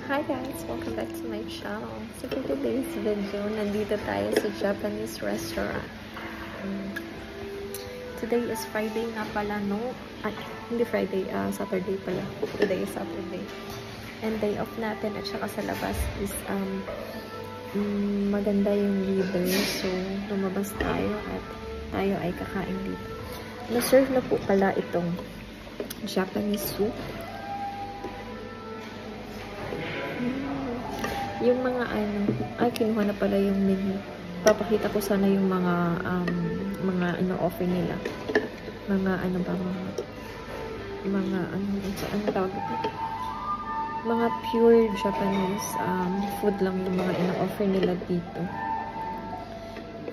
Hi guys! Welcome back to my channel. So for today's video, nandito tayo sa Japanese restaurant. Today is Friday nga pala, no? Ay, hindi Friday, Saturday pala. Today is Saturday. And day off natin at saka sa labas is maganda yung weather. So lumabas tayo at tayo ay kakain dito. Na-serve na po pala itong Japanese soup. Yung mga kinuha na pala yung menu. Papakita ko sana yung mga offer nila. Mga tawag ito? Mga pure Japanese food lang yung mga ino-offer nila dito.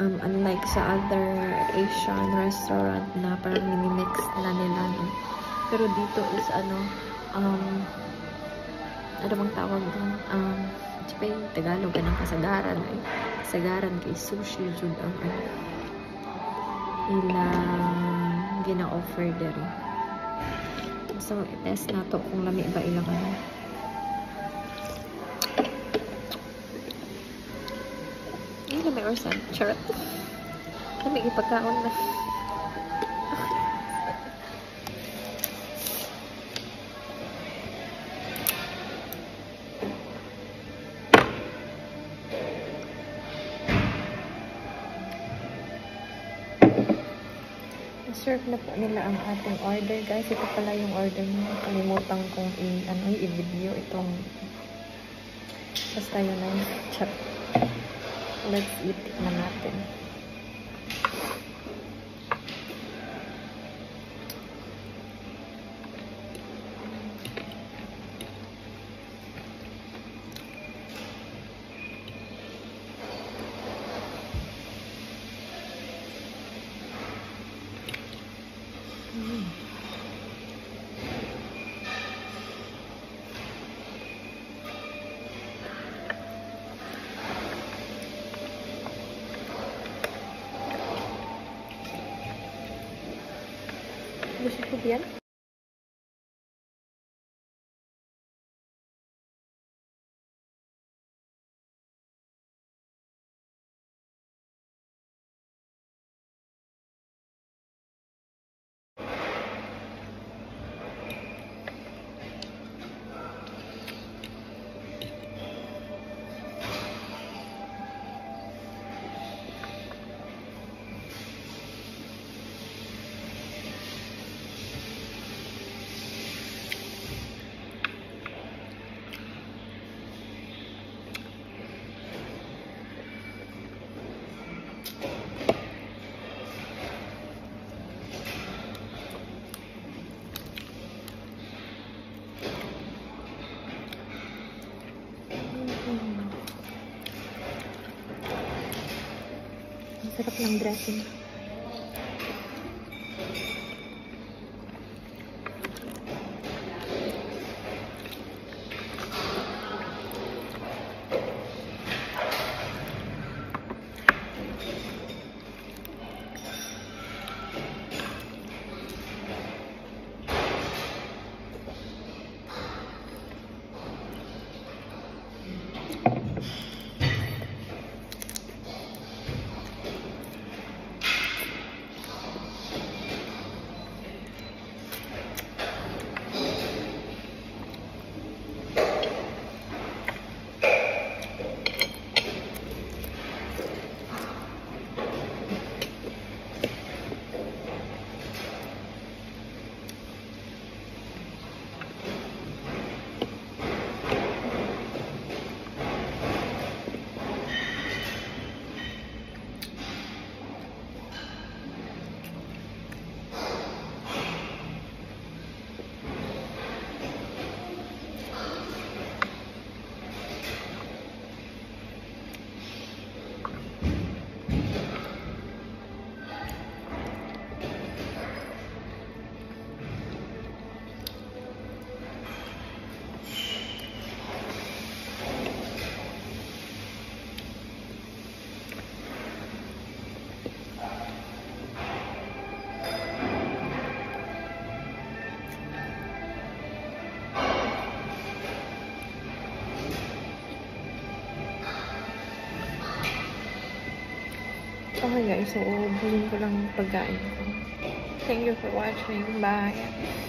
Unlike sa other Asian restaurant na parang mini-mix na nila, no? Pero dito is ano bang tawag doon? Yung Tagalog ng kasagaran ay kasagaran kay sushi jud ang ilang gina-offer dere. So i-test na to kung lami ba ilang lami or san charot lami ipagkaon na. Serve na po nila ang ating order, guys. Ito pala yung order mo. Kalimutan kong i-video itong basta yun lang. Chat. Let's eat na natin. Gusto ko yan? Sarap ng dressing. Okay guys, so ubusin ko lang yung pagkain ko. Thank you for watching. Bye!